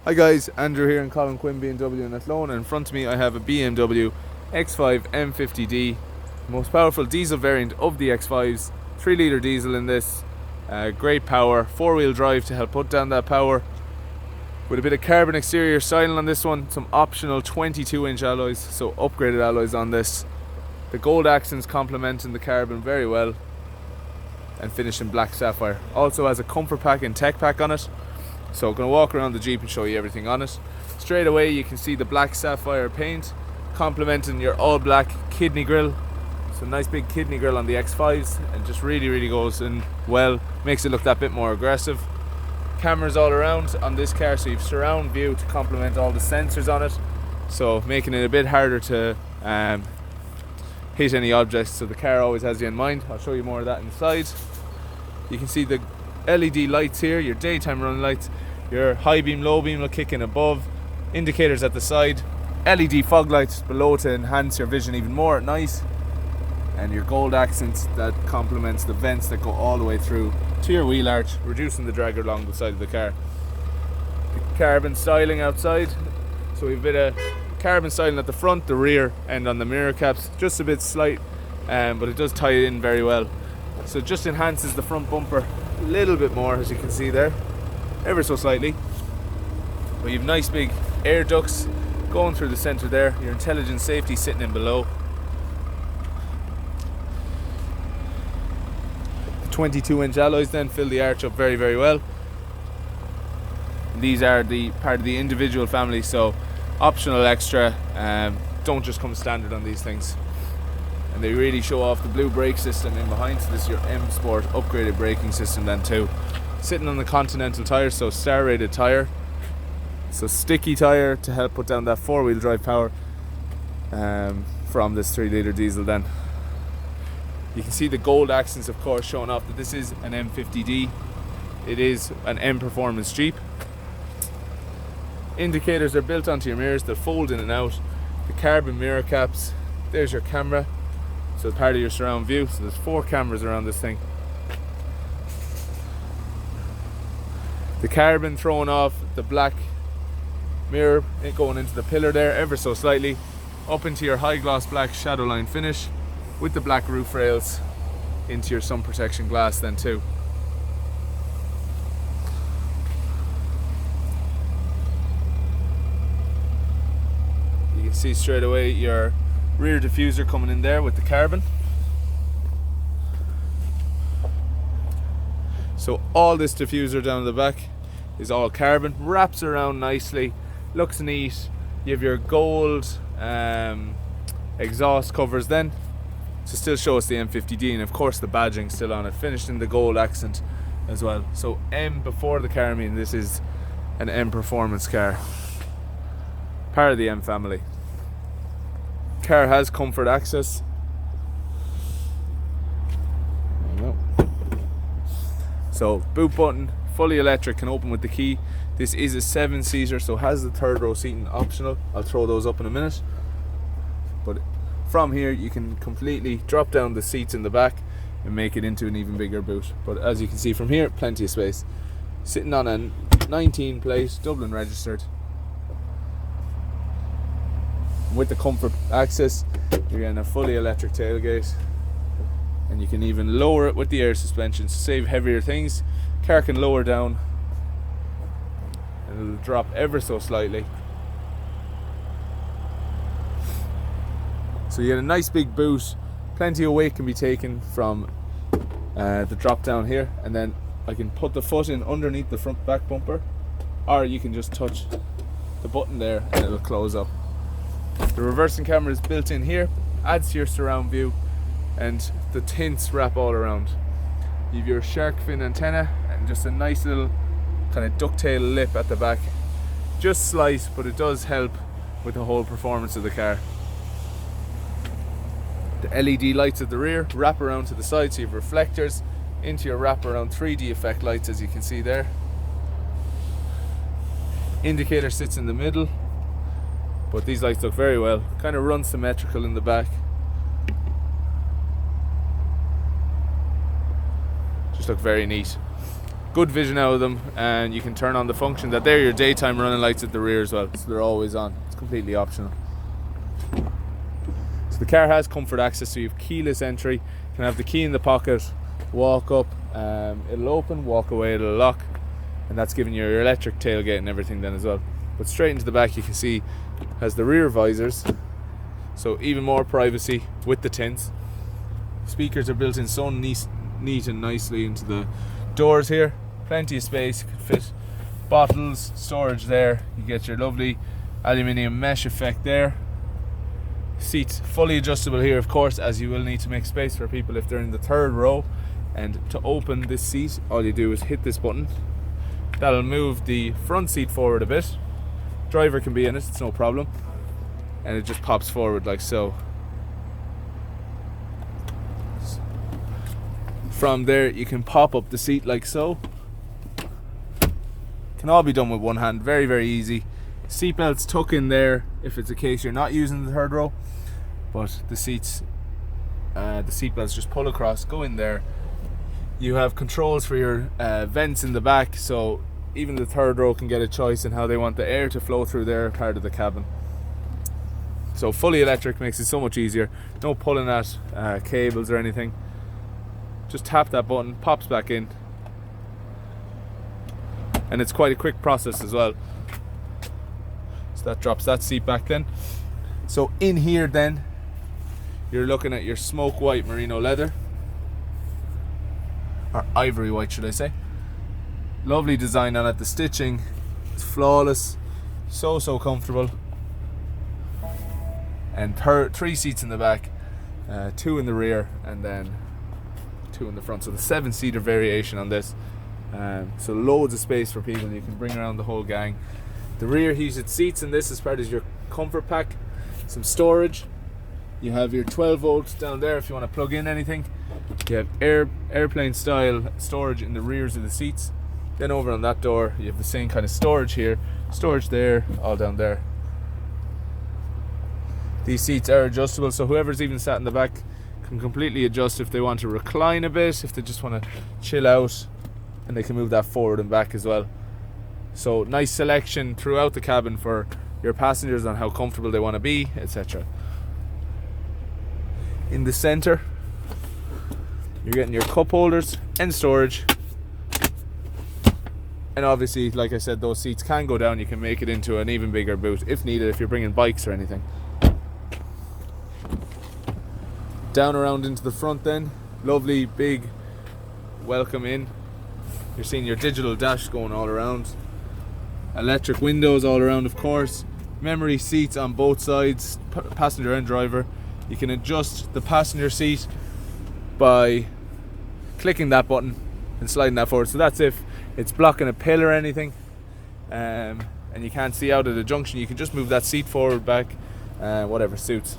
Hi guys, Andrew here and Colm, Quinn, BMW in Athlone, and in front of me I have a BMW X5 M50d, most powerful diesel variant of the X5s, 3 litre diesel in this, great power, 4-wheel drive to help put down that power, with a bit of carbon exterior styling on this one, some optional 22-inch alloys, so upgraded alloys on this, the gold accents complementing the carbon very well, and finished in black sapphire. Also has a comfort pack and tech pack on it. So I'm going to walk around the Jeep and show you everything on it. Straight away you can see the black sapphire paint complementing your all black kidney grille. So nice big kidney grille on the X5s, and just really goes in well, makes it look that bit more aggressive. Cameras all around on this car, so you've surround view to complement all the sensors on it, so making it a bit harder to hit any objects, so the car always has you in mind. I'll show you more of that inside. You can see the LED lights here, your daytime running lights, your high beam, low beam will kick in above, indicators at the side, LED fog lights below to enhance your vision even more at night, and your gold accents that complements the vents that go all the way through to your wheel arch, reducing the drag along the side of the car. The carbon styling outside, so we've a bit of carbon styling at the front, the rear, and on the mirror caps, just a bit slight, but it does tie it in very well. So it just enhances the front bumper a little bit more, as you can see there, ever so slightly. But you've nice big air ducts going through the centre there, your intelligent safety sitting in below. The 22-inch alloys then fill the arch up very well. And these are the part of the individual family, so optional extra, don't just come standard on these things. And they really show off the blue brake system in behind, so this is your M Sport upgraded braking system then too. Sitting on the Continental tyre, so star rated tyre, so sticky tyre to help put down that 4-wheel drive power from this 3 litre diesel then. You can see the gold accents of course showing off that this is an M50d, it is an M performance Jeep. Indicators are built onto your mirrors, they'll fold in and out. The carbon mirror caps, there's your camera, so part of your surround view, so there's 4 cameras around this thing. The carbon throwing off the black mirror, it going into the pillar there ever so slightly, up into your high gloss black shadow line finish with the black roof rails into your sun protection glass then too. You can see straight away your rear diffuser coming in there with the carbon. So all this diffuser down the back is all carbon, wraps around nicely, looks neat. You have your gold exhaust covers then to still show us the M50d, and of course the badging still on it, finished in the gold accent as well. So M before the car, meaning this is an M performance car, part of the M family. Car has comfort access. So boot button, fully electric, can open with the key. This is a 7-seater, so has the 3rd row seating optional. I'll throw those up in a minute. But from here you can completely drop down the seats in the back and make it into an even bigger boot. But as you can see from here, plenty of space. Sitting on a 19 plate, Dublin registered. With the comfort access, you're getting a fully electric tailgate, and you can even lower it with the air suspension to save heavier things. Car can lower down and it'll drop ever so slightly. So you get a nice big boot, plenty of weight can be taken from the drop down here, and then I can put the foot in underneath the front back bumper, or you can just touch the button there and it'll close up. The reversing camera is built in here, adds to your surround view, and the tints wrap all around. You have your shark fin antenna and just a nice little kind of ducktail lip at the back. Just slight, but it does help with the whole performance of the car. The LED lights at the rear wrap around to the side, so you have reflectors into your wraparound 3D effect lights, as you can see there. Indicator sits in the middle, but these lights look very well, kind of run symmetrical in the back. Just look very neat. good vision out of them, and you can turn on the function that they're your daytime running lights at the rear as well, so they're always on. It's completely optional. So the car has comfort access, so you have keyless entry. You can have the key in the pocket, walk up, it'll open, walk away, it'll lock, and that's giving you your electric tailgate and everything then as well. But straight into the back, you can see has the rear visors, so even more privacy with the tints. Speakers are built in so neat and nicely into the doors here. Plenty of space, you can fit bottles, storage there. You get your lovely aluminium mesh effect there. Seats fully adjustable here, of course, as you will need to make space for people if they're in the third row. And to open this seat, all you do is hit this button. That'll move the front seat forward a bit. Driver can be in it, it's no problem. And it just pops forward like so. From there, you can pop up the seat like so. Can all be done with one hand, very, very easy. Seatbelts tuck in there if it's a case you're not using the third row, but the seatbelts just pull across, go in there. You have controls for your vents in the back, so even the third row can get a choice in how they want the air to flow through their part of the cabin. So fully electric makes it so much easier. No pulling at cables or anything. Just tap that button, pops back in, and it's quite a quick process as well. So that drops that seat back then. So in here then, you're looking at your smoke white merino leather, or ivory white should I say. Lovely design on it, the stitching is flawless, so comfortable. And 3 seats in the back, 2 in the rear, and then 2 in the front. So the 7-seater variation on this. So loads of space for people. You can bring around the whole gang. The rear heated seats in this is part of your comfort pack. Some storage. You have your 12 volts down there if you want to plug in anything. You have airplane style storage in the rears of the seats. Then over on that door, you have the same kind of storage here. Storage there, all down there. These seats are adjustable, so whoever's even sat in the back can completely adjust if they want to recline a bit, if they just want to chill out, and they can move that forward and back as well. So nice selection throughout the cabin for your passengers on how comfortable they want to be, etc. In the center, you're getting your cup holders and storage, and obviously, like I said, those seats can go down. You can make it into an even bigger boot if needed, if you're bringing bikes or anything. Down around into the front then, lovely big welcome in. You're seeing your digital dash going all around. Electric windows all around, of course. Memory seats on both sides, passenger and driver. You can adjust the passenger seat by clicking that button and sliding that forward. So that's if it's blocking a pill or anything, and you can't see out at the junction, you can just move that seat forward, back, whatever suits.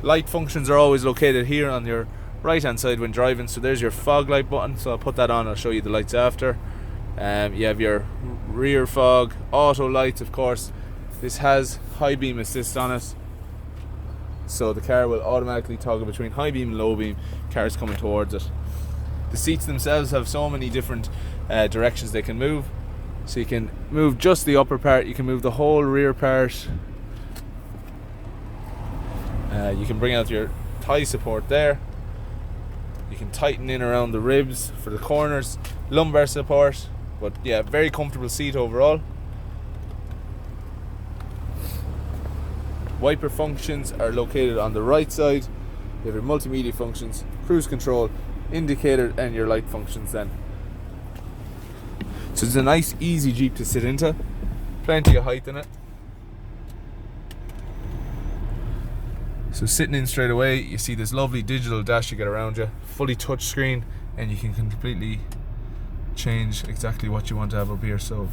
Light functions are always located here on your right hand side when driving. So there's your fog light button, so I'll put that on, I'll show you the lights after. You have your rear fog, auto lights, of course. This has high beam assist on it, so the car will automatically toggle between high beam and low beam, cars coming towards it. The seats themselves have so many different directions they can move. So you can move just the upper part, you can move the whole rear part. You can bring out your thigh support there. You can tighten in around the ribs for the corners, lumbar support. But yeah, very comfortable seat overall. Wiper functions are located on the right side. You have your multimedia functions, cruise control, indicator, and your light functions then. So it's a nice easy Jeep to sit into. Plenty of height in it. So sitting in straight away, you see this lovely digital dash you get around you, fully touch screen, and you can completely change exactly what you want to have up here. So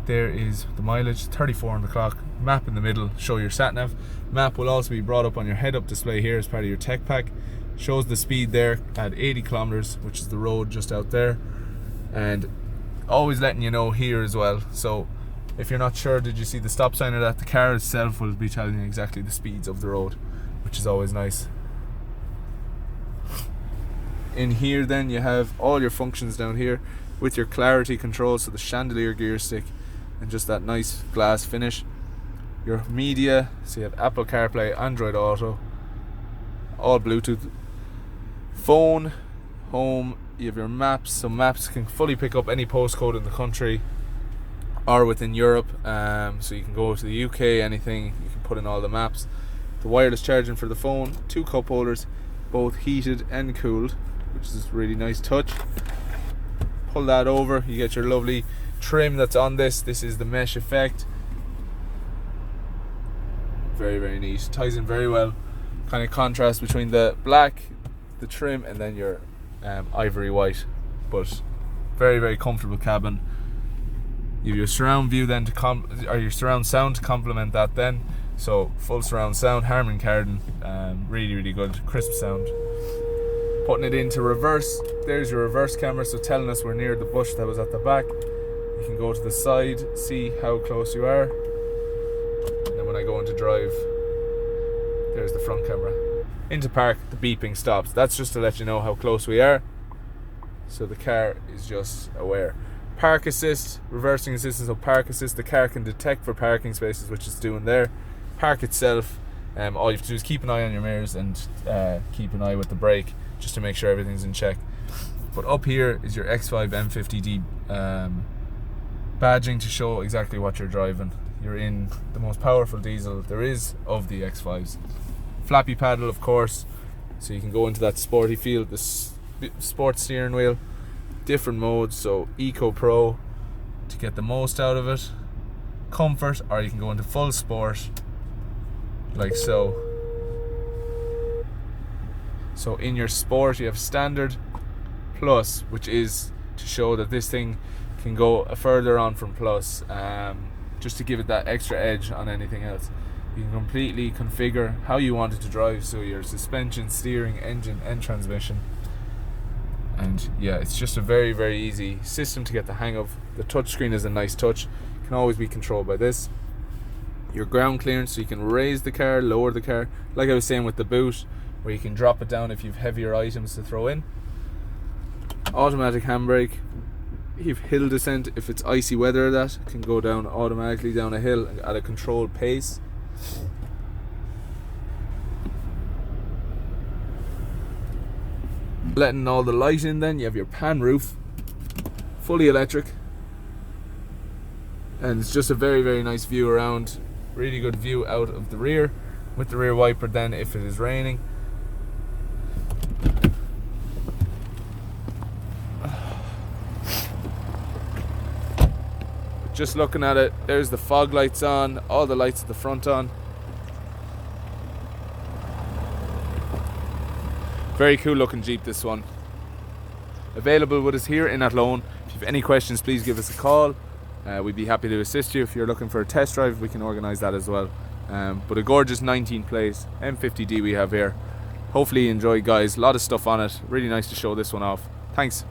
there is the mileage, 34 on the clock, map in the middle, show your sat nav. Map will also be brought up on your head-up display here as part of your tech pack. Shows the speed there at 80 kilometers, which is the road just out there, and always letting you know here as well. So if you're not sure, did you see the stop sign or that, the car itself will be telling you exactly the speeds of the road, which is always nice. In here then you have all your functions down here. with your clarity control, so the chandelier gear stick and just that nice glass finish. Your media, so you have Apple CarPlay, Android Auto, all Bluetooth. Phone, home, you have your maps, so maps can fully pick up any postcode in the country or within Europe, so you can go to the UK, anything, you can put in all the maps. The wireless charging for the phone, 2 cup holders, both heated and cooled, which is a really nice touch. Pull that over, you get your lovely trim that's on this. This is the mesh effect. Very, very neat. Ties in very well. Kind of contrast between the black, the trim, and then your ivory white. But very, very comfortable cabin. You have your surround view then or your surround sound to complement that then. So full surround sound, Harman Kardon, really, really good, crisp sound. Putting it into reverse, there's your reverse camera, so telling us we're near the bush that was at the back. You can go to the side, see how close you are, and then when I go into drive, there's the front camera. Into park, the beeping stops. That's just to let you know how close we are, so the car is just aware. Park assist, reversing assistance, so park assist, the car can detect for parking spaces, which it's doing there. Park itself, all you have to do is keep an eye on your mirrors and keep an eye with the brake, just to make sure everything's in check. But up here is your X5 M50d badging to show exactly what you're driving. You're in the most powerful diesel there is of the X5s. Flappy paddle, of course, so you can go into that sporty feel. The sport steering wheel, different modes, so Eco Pro to get the most out of it, comfort, or you can go into full sport like so. So in your sport you have standard, plus, which is to show that this thing can go further on from plus, just to give it that extra edge on anything else. You can completely configure how you want it to drive, so your suspension, steering, engine and transmission. And yeah, it's just a very, very easy system to get the hang of. The touchscreen is a nice touch, can always be controlled by this. Your ground clearance, so you can raise the car, lower the car, like I was saying with the boot, where you can drop it down if you've heavier items to throw in. Automatic handbrake. If hill descent, if it's icy weather, that can go down automatically down a hill at a controlled pace. Letting all the light in, then you have your pan roof, fully electric, and it's just a very, very nice view around. Really good view out of the rear, with the rear wiper then if it is raining. Just looking at it, there's the fog lights on, all the lights at the front on. Very cool looking Jeep, this one. Available with us here in Athlone. If you have any questions, please give us a call. We'd be happy to assist you. If you're looking for a test drive, we can organise that as well. But a gorgeous 19 plate M50D we have here. Hopefully you enjoy, guys. A lot of stuff on it. Really nice to show this one off. Thanks.